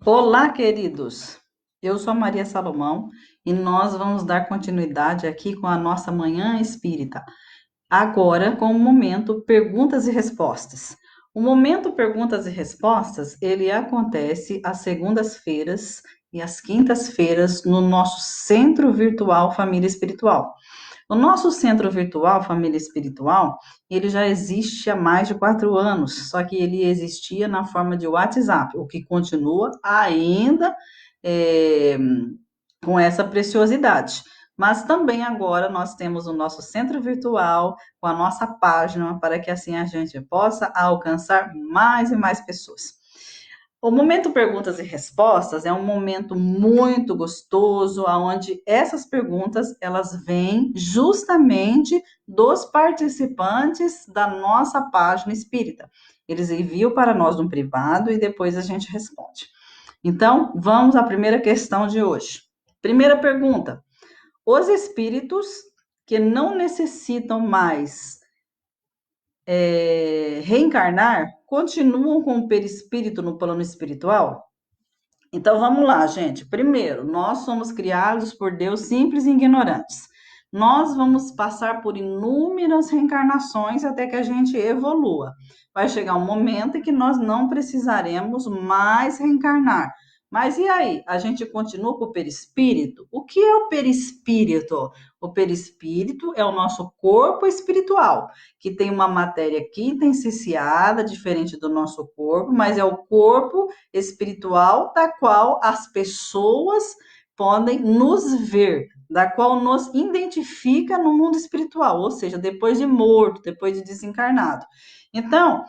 Olá, queridos! Eu sou a Maria Salomão e nós vamos dar continuidade aqui com a nossa Manhã Espírita. Agora, com o momento Perguntas e Respostas. O momento Perguntas e Respostas, ele acontece às segundas-feiras e às quintas-feiras no nosso Centro Virtual Família Espiritual. O nosso Centro Virtual Família Espiritual, ele já existe há mais de 4 anos, só que ele existia na forma de WhatsApp, o que continua ainda é, com essa preciosidade. Mas também agora nós temos o nosso centro virtual com a nossa página para que assim a gente possa alcançar mais e mais pessoas. O momento perguntas e respostas é um momento muito gostoso, onde essas perguntas elas vêm justamente dos participantes da nossa página espírita. Eles enviam para nós no privado e depois a gente responde. Então, vamos à primeira questão de hoje. Primeira pergunta: os espíritos que não necessitam mais reencarnar continuam com o perispírito no plano espiritual? Então vamos lá, gente. Primeiro, nós somos criados por Deus simples e ignorantes. Nós vamos passar por inúmeras reencarnações até que a gente evolua. Vai chegar um momento em que nós não precisaremos mais reencarnar. Mas e aí? A gente continua com o perispírito? O que é o perispírito? O perispírito é o nosso corpo espiritual, que tem uma matéria quintessenciada, diferente do nosso corpo, mas é o corpo espiritual da qual as pessoas podem nos ver, da qual nos identifica no mundo espiritual, ou seja, depois de morto, depois de desencarnado. Então,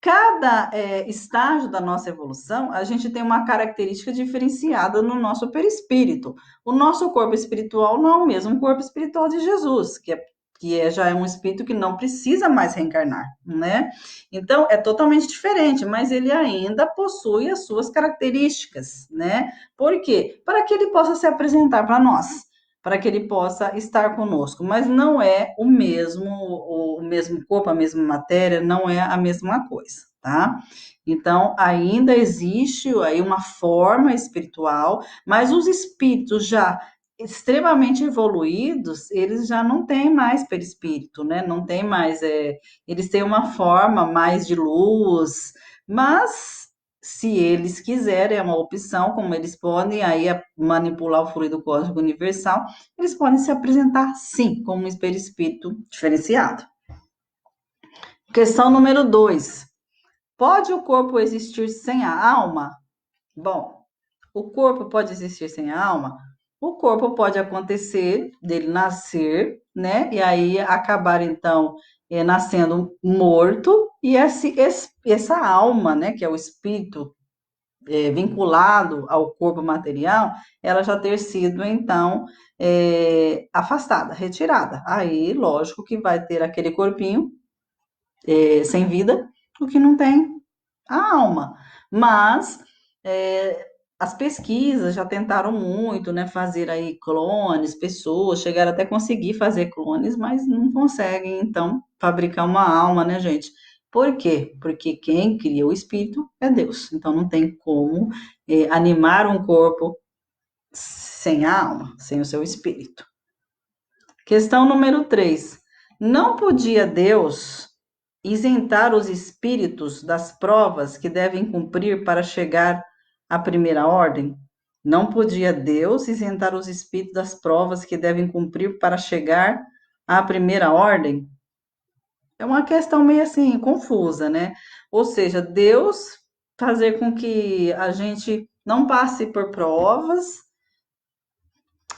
cada estágio da nossa evolução, a gente tem uma característica diferenciada no nosso perispírito. O nosso corpo espiritual não é o mesmo corpo espiritual de Jesus, já é um espírito que não precisa mais reencarnar, né? Então, é totalmente diferente, mas ele ainda possui as suas características, né? Por quê? Para que ele possa se apresentar para nós, para que ele possa estar conosco, mas não é o mesmo corpo, a mesma matéria, não é a mesma coisa, tá? Então, ainda existe aí uma forma espiritual, mas os espíritos já extremamente evoluídos, eles já não têm mais perispírito, né? Não tem mais, eles têm uma forma mais de luz, mas se eles quiserem, é uma opção, como eles podem aí manipular o fluido cósmico universal, eles podem se apresentar sim como um perispírito diferenciado. Questão número 2. Pode o corpo existir sem a alma? Bom, o corpo pode existir sem a alma? O corpo pode acontecer dele nascer, né? E aí acabar, então, nascendo morto, e essa alma, né? Que é o espírito vinculado ao corpo material, ela já ter sido, então, afastada, retirada. Aí, lógico que vai ter aquele corpinho sem vida, o que não tem a alma. Mas as pesquisas já tentaram muito, né, fazer aí clones, pessoas, chegaram até a conseguir fazer clones, mas não conseguem, então, fabricar uma alma, né, gente? Por quê? Porque quem cria o espírito é Deus. Então, não tem como animar um corpo sem a alma, sem o seu espírito. Questão número 3. Não podia Deus isentar os espíritos das provas que devem cumprir para chegar à primeira ordem? Não podia Deus isentar os espíritos das provas que devem cumprir para chegar à primeira ordem? É uma questão meio assim, confusa, né? Ou seja, Deus fazer com que a gente não passe por provas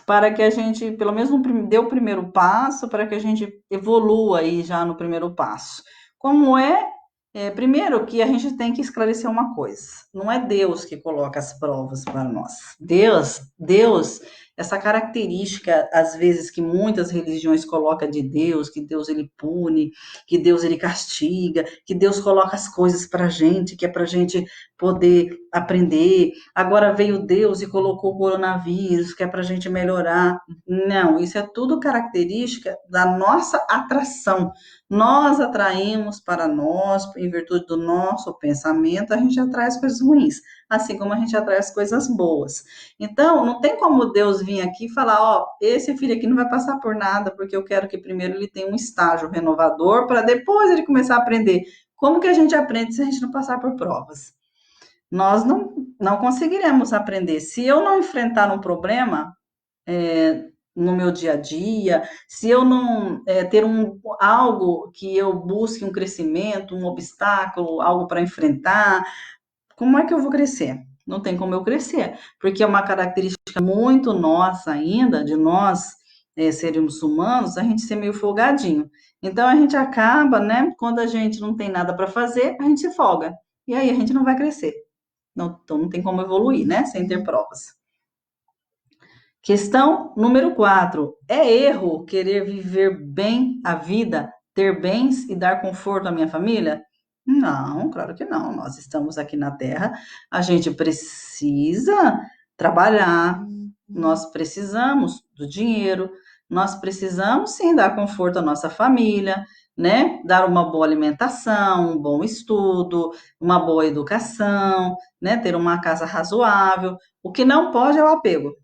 para que a gente, pelo menos, dê o primeiro passo, para que a gente evolua aí já no primeiro passo. Como primeiro que a gente tem que esclarecer uma coisa, não é Deus que coloca as provas para nós. Deus, essa característica, às vezes, que muitas religiões colocam de Deus, que Deus ele pune, que Deus ele castiga, que Deus coloca as coisas para a gente, que é para a gente poder aprender. Agora veio Deus e colocou o coronavírus, que é para a gente melhorar. Não, isso é tudo característica da nossa atração. Nós atraímos para nós, em virtude do nosso pensamento, a gente atrai as coisas ruins, assim como a gente atrai as coisas boas. Então, não tem como Deus vir aqui e falar, ó, esse filho aqui não vai passar por nada, porque eu quero que primeiro ele tenha um estágio renovador para depois ele começar a aprender. Como que a gente aprende se a gente não passar por provas? Nós não conseguiremos aprender. Se eu não enfrentar um problema no meu dia a dia, se eu não ter algo que eu busque um crescimento, um obstáculo, algo para enfrentar, como é que eu vou crescer? Não tem como eu crescer, porque é uma característica muito nossa ainda, de nós, seres humanos, a gente ser meio folgadinho. Então a gente acaba, né, quando a gente não tem nada para fazer, a gente se folga. E aí a gente não vai crescer. Não, então não tem como evoluir, né, sem ter provas. Questão número 4. É erro querer viver bem a vida, ter bens e dar conforto à minha família? Não, claro que não. Nós estamos aqui na Terra, a gente precisa trabalhar, nós precisamos do dinheiro, nós precisamos sim dar conforto à nossa família, né? Dar uma boa alimentação, um bom estudo, uma boa educação, né? Ter uma casa razoável. O que não pode é o apego.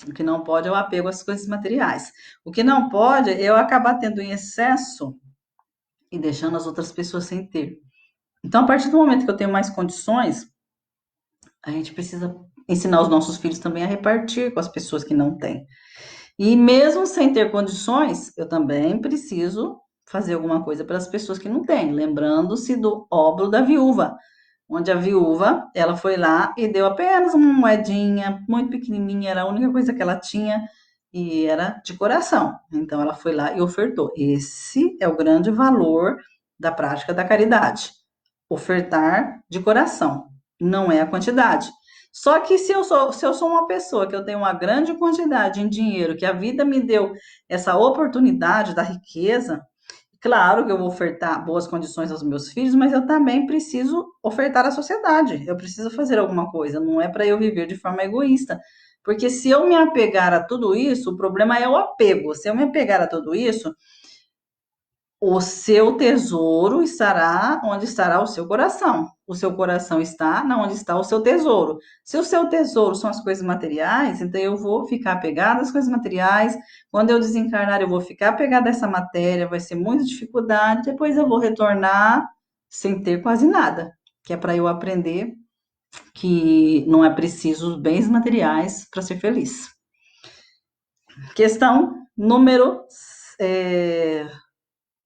O que não pode é o apego às coisas materiais. O que não pode é eu acabar tendo em excesso e deixando as outras pessoas sem ter. Então, a partir do momento que eu tenho mais condições, a gente precisa ensinar os nossos filhos também a repartir com as pessoas que não têm. E mesmo sem ter condições, eu também preciso fazer alguma coisa para as pessoas que não têm, lembrando-se do óbolo da viúva, onde a viúva, ela foi lá e deu apenas uma moedinha muito pequenininha, era a única coisa que ela tinha e era de coração. Então ela foi lá e ofertou. Esse é o grande valor da prática da caridade. Ofertar de coração, não é a quantidade. Só que se eu sou uma pessoa que eu tenho uma grande quantidade em dinheiro, que a vida me deu essa oportunidade da riqueza, claro que eu vou ofertar boas condições aos meus filhos, mas eu também preciso ofertar à sociedade. Eu preciso fazer alguma coisa, não é para eu viver de forma egoísta. Porque se eu me apegar a tudo isso, o problema é o apego. Se eu me apegar a tudo isso, o seu tesouro estará onde estará o seu coração. O seu coração está onde está o seu tesouro. Se o seu tesouro são as coisas materiais, então eu vou ficar apegada às coisas materiais. Quando eu desencarnar, eu vou ficar apegada a essa matéria, vai ser muita dificuldade. Depois eu vou retornar sem ter quase nada, que é para eu aprender que não é preciso bens materiais para ser feliz. Questão número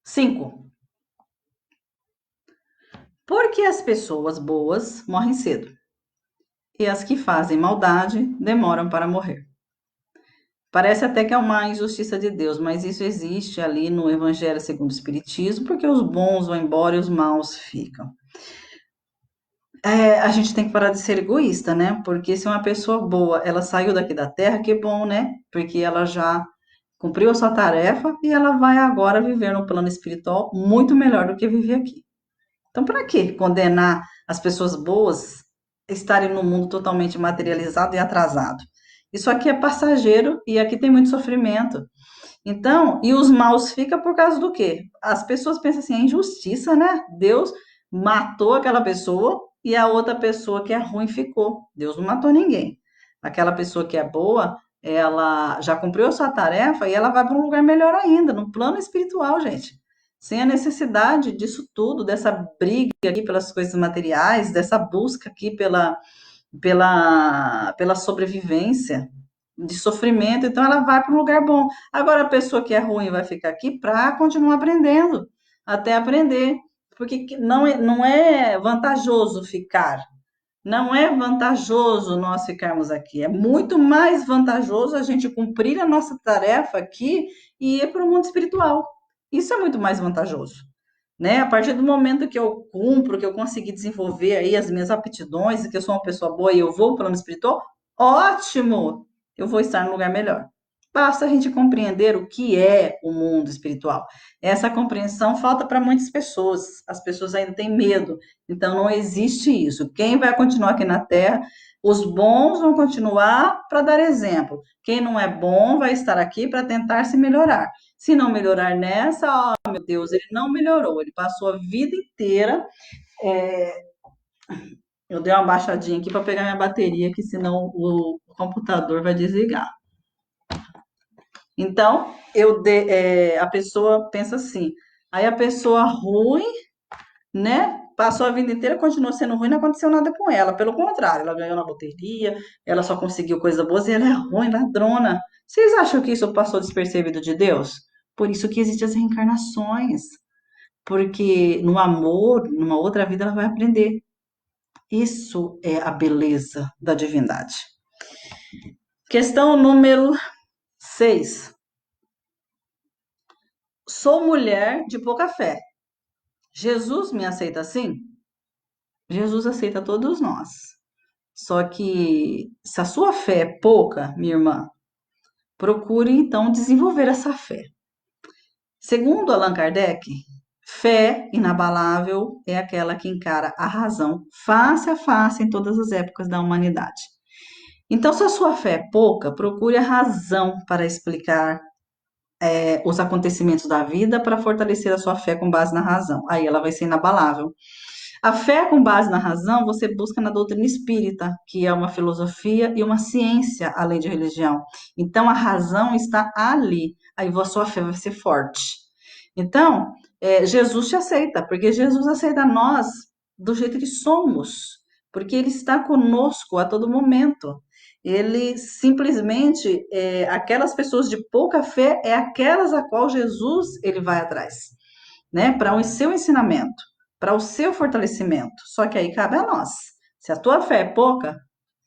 5. Por que as pessoas boas morrem cedo e as que fazem maldade demoram para morrer? Parece até que é uma injustiça de Deus, mas isso existe ali no Evangelho segundo o Espiritismo, porque os bons vão embora e os maus ficam. A gente tem que parar de ser egoísta, né? Porque se uma pessoa boa, ela saiu daqui da Terra, que bom, né? Porque ela já cumpriu a sua tarefa e ela vai agora viver no plano espiritual muito melhor do que viver aqui. Então, para que condenar as pessoas boas a estarem no mundo totalmente materializado e atrasado? Isso aqui é passageiro e aqui tem muito sofrimento. Então, e os maus ficam por causa do quê? As pessoas pensam assim, é injustiça, né? Deus matou aquela pessoa e a outra pessoa que é ruim ficou. Deus não matou ninguém. Aquela pessoa que é boa, ela já cumpriu a sua tarefa e ela vai para um lugar melhor ainda, no plano espiritual, gente. Sem a necessidade disso tudo, dessa briga aqui pelas coisas materiais, dessa busca aqui pela sobrevivência, de sofrimento, então ela vai para um lugar bom. Agora, a pessoa que é ruim vai ficar aqui para continuar aprendendo, até aprender, porque não é vantajoso ficar, não é vantajoso nós ficarmos aqui, é muito mais vantajoso a gente cumprir a nossa tarefa aqui e ir para o mundo espiritual. Isso é muito mais vantajoso, né? A partir do momento que eu cumpro, que eu consegui desenvolver aí as minhas aptidões, que eu sou uma pessoa boa e eu vou para o plano espiritual, ótimo! Eu vou estar num lugar melhor. basta a gente compreender o que é o mundo espiritual. Essa compreensão falta para muitas pessoas. As pessoas ainda têm medo. Então, não existe isso. Quem vai continuar aqui na Terra, os bons vão continuar para dar exemplo. Quem não é bom vai estar aqui para tentar se melhorar. Se não melhorar nessa, oh meu Deus, ele não melhorou. Ele passou a vida inteira. Eu dei uma baixadinha aqui para pegar minha bateria, que senão o computador vai desligar. Então, a pessoa pensa assim. Aí a pessoa ruim, né? Passou a vida inteira, continuou sendo ruim, não aconteceu nada com ela. Pelo contrário, ela ganhou na loteria, ela só conseguiu coisa boa e ela é ruim, ladrona. Vocês acham que isso passou despercebido de Deus? Por isso que existem as reencarnações. Porque no amor, numa outra vida, ela vai aprender. Isso é a beleza da divindade. Questão número 6. Sou mulher de pouca fé. Jesus me aceita assim? Jesus aceita todos nós. Só que se a sua fé é pouca, minha irmã, procure então desenvolver essa fé. Segundo Allan Kardec, fé inabalável é aquela que encara a razão face a face em todas as épocas da humanidade. Então, se a sua fé é pouca, procure a razão para explicar os acontecimentos da vida para fortalecer a sua fé com base na razão. Aí ela vai ser inabalável. A fé com base na razão você busca na doutrina espírita, que é uma filosofia e uma ciência além de religião. Então a razão está ali. Aí a sua fé vai ser forte. Então, Jesus te aceita, porque Jesus aceita nós do jeito que somos, porque Ele está conosco a todo momento. Ele simplesmente, aquelas pessoas de pouca fé, é aquelas a qual Jesus ele vai atrás, né? Para o seu ensinamento, para o seu fortalecimento. Só que aí cabe a nós. Se a tua fé é pouca,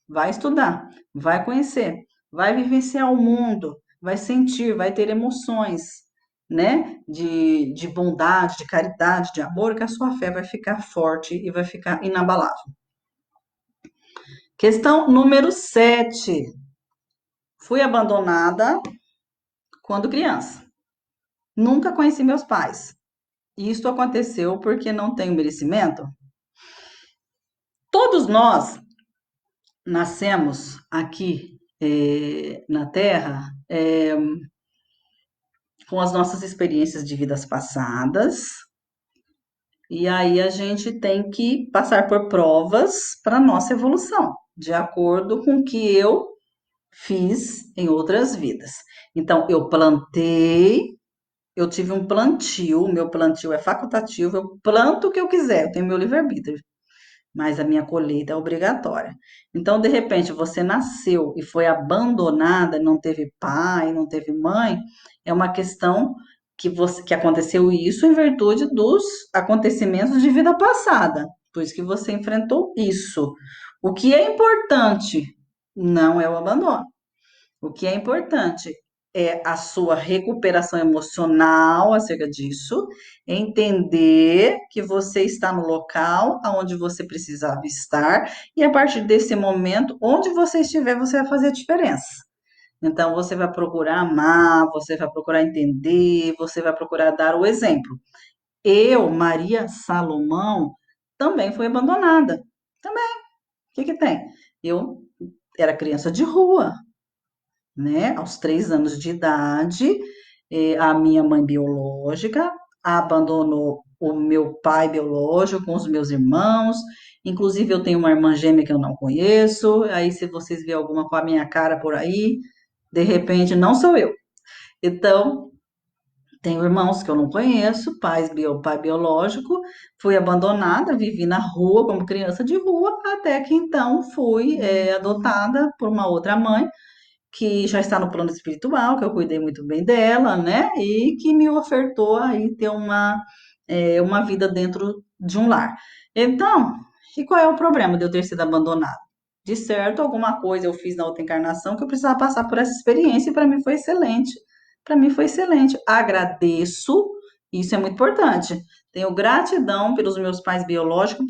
vai estudar, vai conhecer, vai vivenciar o mundo, vai sentir, vai ter emoções, né? De bondade, de caridade, de amor, que a sua fé vai ficar forte e vai ficar inabalável. Questão número 7. Fui abandonada quando criança. Nunca conheci meus pais. Isto aconteceu porque não tenho merecimento? Todos nós nascemos aqui na Terra com as nossas experiências de vidas passadas, e aí a gente tem que passar por provas para nossa evolução, de acordo com o que eu fiz em outras vidas. Então, eu plantei, eu tive um plantio, meu plantio é facultativo, eu planto o que eu quiser, eu tenho meu livre-arbítrio, mas a minha colheita é obrigatória. Então, de repente, você nasceu e foi abandonada, não teve pai, não teve mãe, é uma questão que aconteceu isso em virtude dos acontecimentos de vida passada. Por isso que você enfrentou isso. O que é importante não é o abandono. O que é importante é a sua recuperação emocional acerca disso, entender que você está no local onde você precisava estar, e a partir desse momento, onde você estiver, você vai fazer a diferença. Então, você vai procurar amar, você vai procurar entender, você vai procurar dar o exemplo. Eu, Maria Salomão, também fui abandonada. Também. O que que tem? Eu era criança de rua, né? Aos 3 anos de idade, a minha mãe biológica abandonou o meu pai biológico com os meus irmãos. Inclusive, eu tenho uma irmã gêmea que eu não conheço. Aí, se vocês verem alguma com a minha cara por aí, de repente, não sou eu. Então, tenho irmãos que eu não conheço, pai biológico, fui abandonada, vivi na rua como criança de rua, até que então fui adotada por uma outra mãe que já está no plano espiritual, que eu cuidei muito bem dela, né? E que me ofertou aí ter uma vida dentro de um lar. Então, e qual é o problema de eu ter sido abandonada? De certo, alguma coisa eu fiz na outra encarnação que eu precisava passar por essa experiência e para mim foi excelente. Para mim foi excelente. Agradeço, isso é muito importante. Tenho gratidão pelos meus pais biológicos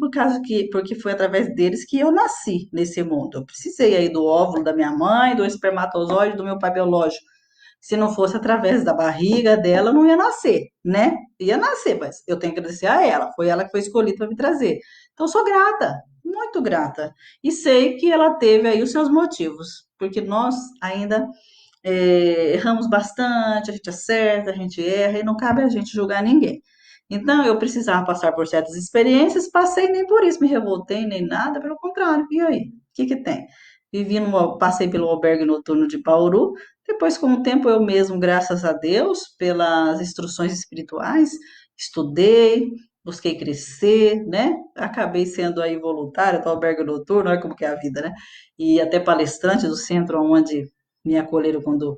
porque foi através deles que eu nasci nesse mundo. Eu precisei aí do óvulo da minha mãe, do espermatozoide do meu pai biológico, Se não fosse através da barriga dela, não ia nascer, né? Ia nascer, mas eu tenho que agradecer a ela. Foi ela que foi escolhida para me trazer. Então, eu sou grata, muito grata. E sei que ela teve aí os seus motivos, porque nós ainda erramos bastante, a gente acerta, a gente erra, e não cabe a gente julgar ninguém. Então, eu precisava passar por certas experiências, passei nem por isso, me revoltei, nem nada, pelo contrário. E aí? O que que tem? Passei pelo albergue noturno de Bauru, depois, com o tempo, eu mesmo, graças a Deus, pelas instruções espirituais, estudei, busquei crescer, né? Acabei sendo aí voluntária do albergue noturno, olha como que é a vida, né? E até palestrante do centro onde me acolheram quando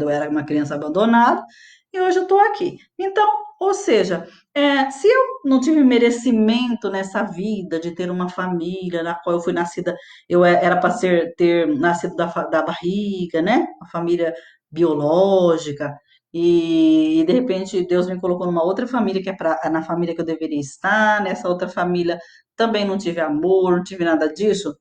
eu era uma criança abandonada, e hoje eu estou aqui. Então, ou seja, se eu não tive merecimento nessa vida de ter uma família na qual eu fui nascida, era para ter nascido da barriga, né? Uma família biológica, e de repente Deus me colocou numa outra família que na família que eu deveria estar, nessa outra família também não tive amor, não tive nada disso,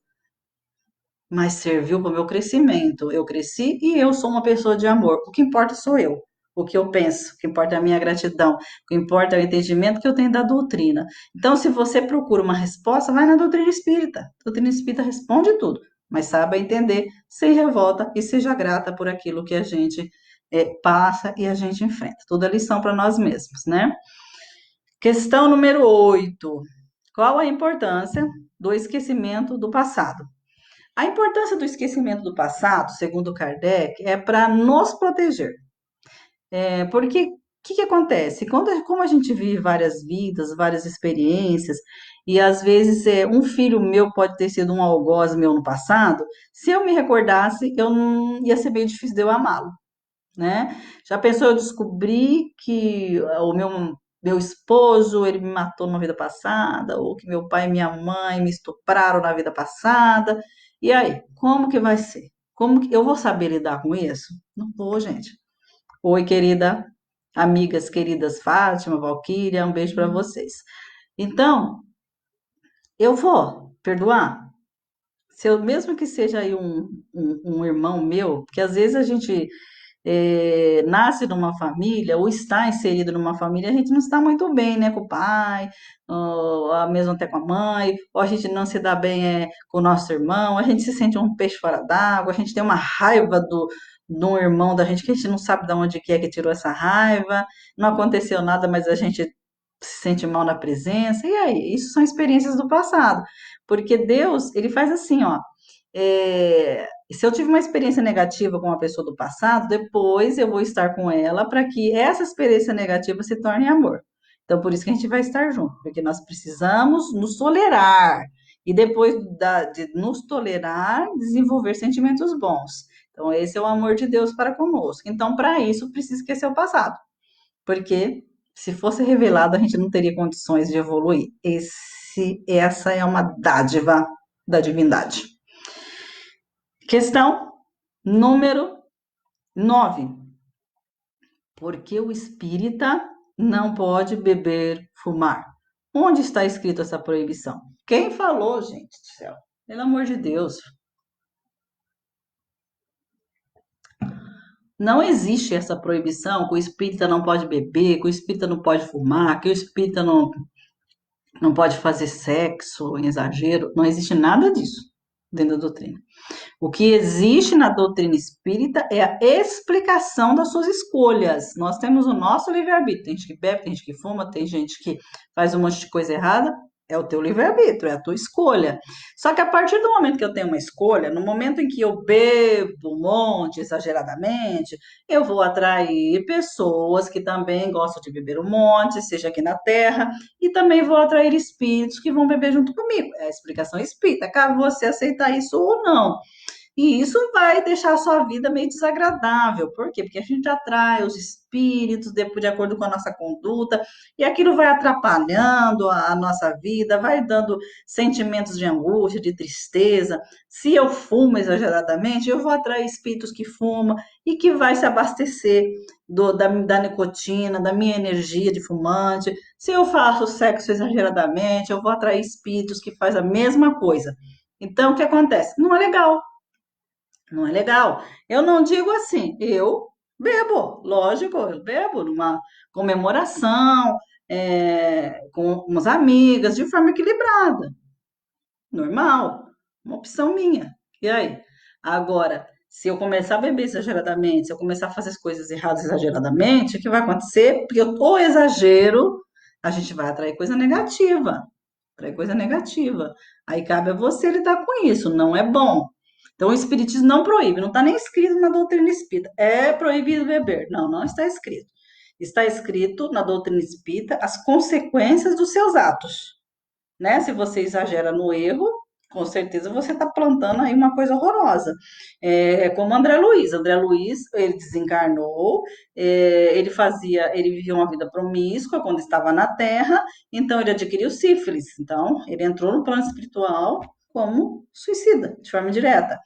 mas serviu para o meu crescimento. Eu cresci e eu sou uma pessoa de amor. O que importa sou eu, o que eu penso, o que importa é a minha gratidão, o que importa é o entendimento que eu tenho da doutrina. Então, se você procura uma resposta, vai na doutrina espírita. A doutrina espírita responde tudo, mas saiba entender, sem revolta e seja grata por aquilo que a gente passa e a gente enfrenta. Tudo é lição para nós mesmos, né? Questão número 8. Qual a importância do esquecimento do passado? A importância do esquecimento do passado, segundo Kardec, é para nos proteger. Porque o que acontece? Como a gente vive várias vidas, várias experiências, e às vezes um filho meu pode ter sido um algoz meu no passado, se eu me recordasse, eu não ia ser bem difícil de eu amá-lo, né? Já pensou eu descobrir que o meu esposo, ele me matou numa vida passada, ou que meu pai e minha mãe me estupraram na vida passada, e aí, como que vai ser? Como que eu vou saber lidar com isso? Não vou, gente. Oi, querida, amigas queridas Fátima, Valquíria, um beijo para vocês. Então, eu vou perdoar. Se eu, mesmo que seja aí um irmão meu, porque às vezes a gente nasce numa família ou está inserido numa família, a gente não está muito bem, né, com o pai, ou mesmo até com a mãe, ou a gente não se dá bem com o nosso irmão, a gente se sente um peixe fora d'água, a gente tem uma raiva de um irmão da gente que a gente não sabe de onde que é que tirou essa raiva, não aconteceu nada, mas a gente se sente mal na presença, e aí? Isso são experiências do passado, porque Deus, ele faz assim, ó, se eu tive uma experiência negativa com uma pessoa do passado, depois eu vou estar com ela para que essa experiência negativa se torne amor. Então, por isso que a gente vai estar junto, porque nós precisamos nos tolerar e depois de nos tolerar, desenvolver sentimentos bons. Então, esse é o amor de Deus para conosco. Então, para isso, precisa esquecer o passado, porque se fosse revelado, a gente não teria condições de evoluir. Essa é uma dádiva da divindade. Questão número 9. Por que o espírita não pode beber, fumar? Onde está escrito essa proibição? Quem falou, gente do céu? Pelo amor de Deus. Não existe essa proibição que o espírita não pode beber, que o espírita não pode fumar, que o espírita não pode fazer sexo em exagero. Não existe nada disso dentro da doutrina. O que existe na doutrina espírita é a explicação das suas escolhas. Nós temos o nosso livre-arbítrio. Tem gente que bebe, tem gente que fuma, tem gente que faz um monte de coisa errada. É o teu livre-arbítrio, é a tua escolha. Só que a partir do momento que eu tenho uma escolha, no momento em que eu bebo um monte, exageradamente, eu vou atrair pessoas que também gostam de beber um monte, seja aqui na Terra, e também vou atrair espíritos que vão beber junto comigo. É a explicação espírita, cabe você aceitar isso ou não. E isso vai deixar a sua vida meio desagradável. Por quê? Porque a gente atrai os espíritos de acordo com a nossa conduta, e aquilo vai atrapalhando a nossa vida, vai dando sentimentos de angústia, de tristeza. Se eu fumo exageradamente, eu vou atrair espíritos que fumam e que vai se abastecer da nicotina, da minha energia de fumante. Se eu faço sexo exageradamente, eu vou atrair espíritos que fazem a mesma coisa. Então, o que acontece? Não é legal. Não é legal. Eu não digo assim, eu Bebo, lógico, eu bebo numa comemoração, com umas amigas, de forma equilibrada, normal, uma opção minha. E aí? Agora, se eu começar a beber exageradamente, se eu começar a fazer as coisas erradas exageradamente, o que vai acontecer? Porque eu ou exagero, a gente vai atrair coisa negativa. Atrair coisa negativa. Aí cabe a você lidar com isso, não é bom. Então, o Espiritismo não proíbe, não está nem escrito na doutrina espírita. É proibido beber. Não, não está escrito. Está escrito na doutrina espírita as consequências dos seus atos, né? Se você exagera no erro, com certeza você está plantando aí uma coisa horrorosa. É como André Luiz. André Luiz, ele desencarnou, ele vivia uma vida promíscua quando estava na Terra, então ele adquiriu sífilis. Então, ele entrou no plano espiritual como suicida, de forma direta.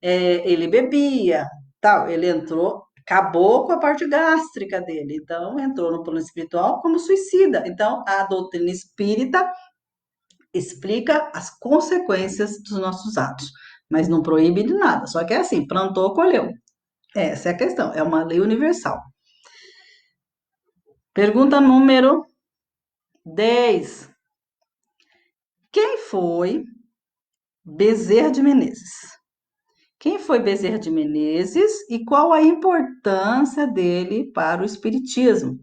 Ele bebia, tal, ele entrou, acabou com a parte gástrica dele, então entrou no plano espiritual como suicida. Então, a doutrina espírita explica as consequências dos nossos atos, mas não proíbe de nada. Só que é assim, plantou, colheu. Essa é a questão, é uma lei universal. Pergunta número 10. Quem foi Bezerra de Menezes? Quem foi Bezerra de Menezes e qual a importância dele para o espiritismo?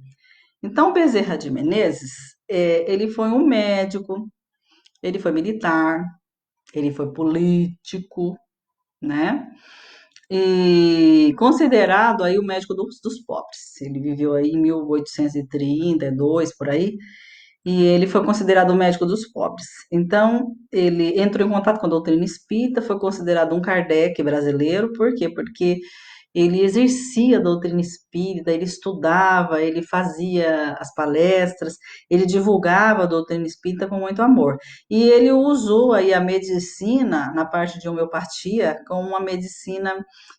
Então, Bezerra de Menezes, ele foi um médico, ele foi militar, ele foi político, né? E considerado aí o médico dos pobres. Ele viveu aí em 1832, por aí, e ele foi considerado o médico dos pobres. Então, ele entrou em contato com a doutrina espírita, foi considerado um Kardec brasileiro, por quê? Porque ele exercia a doutrina espírita, ele estudava, ele fazia as palestras, ele divulgava a doutrina espírita com muito amor. E ele usou aí a medicina, na parte de homeopatia, como uma medicina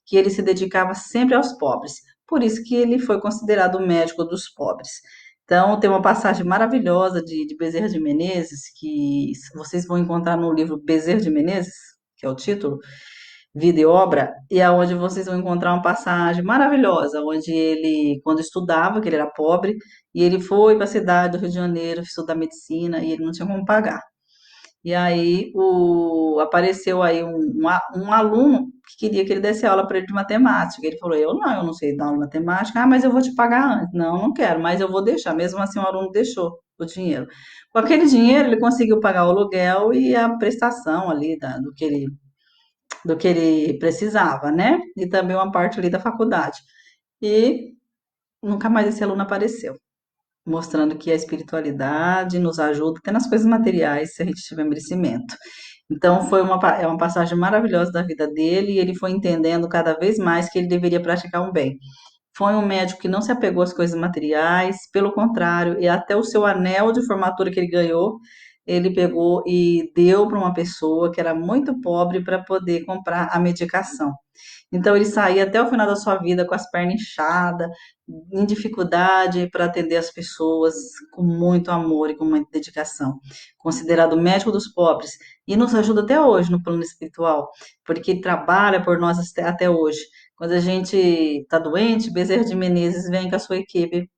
que ele se dedicava sempre aos pobres. Por isso que ele foi considerado o médico dos pobres. Então, tem uma passagem maravilhosa de Bezerra de Menezes, que vocês vão encontrar no livro Bezerra de Menezes, que é o título, Vida e Obra, e é onde vocês vão encontrar uma passagem maravilhosa, onde ele, quando estudava, que ele era pobre, e ele foi para a cidade do Rio de Janeiro estudar medicina, e ele não tinha como pagar. E aí apareceu aí um aluno que queria que ele desse aula para ele de matemática. Ele falou, eu não sei dar aula de matemática. Ah, mas eu vou te pagar antes. Não, não quero, mas eu vou deixar. Mesmo assim, o aluno deixou o dinheiro. Com aquele dinheiro, ele conseguiu pagar o aluguel e a prestação ali do que ele precisava, né? E também uma parte ali da faculdade. E nunca mais esse aluno apareceu, mostrando que a espiritualidade nos ajuda até nas coisas materiais, se a gente tiver merecimento. Então, é uma passagem maravilhosa da vida dele, e ele foi entendendo cada vez mais que ele deveria praticar um bem. Foi um médico que não se apegou às coisas materiais, pelo contrário, e até o seu anel de formatura que ele ganhou, ele pegou e deu para uma pessoa que era muito pobre para poder comprar a medicação. Então, ele saía até o final da sua vida com as pernas inchadas, em dificuldade para atender as pessoas com muito amor e com muita dedicação. Considerado o médico dos pobres. E nos ajuda até hoje no plano espiritual, porque ele trabalha por nós até hoje. Quando a gente está doente, Bezerra de Menezes vem com a sua equipe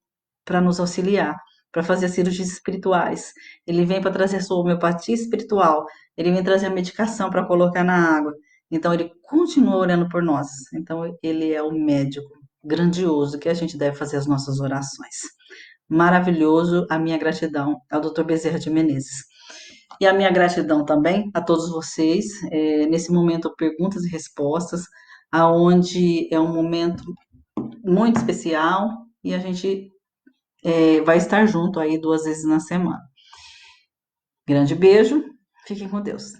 para nos auxiliar, para fazer as cirurgias espirituais. Ele vem para trazer a sua homeopatia espiritual. Ele vem trazer a medicação para colocar na água. Então, ele continua orando por nós. Então, ele é o médico grandioso que a gente deve fazer as nossas orações. Maravilhoso, a minha gratidão ao Dr. Bezerra de Menezes. E a minha gratidão também a todos vocês, nesse momento perguntas e respostas, aonde é um momento muito especial e a gente vai estar junto aí 2 vezes na semana. Grande beijo, fiquem com Deus.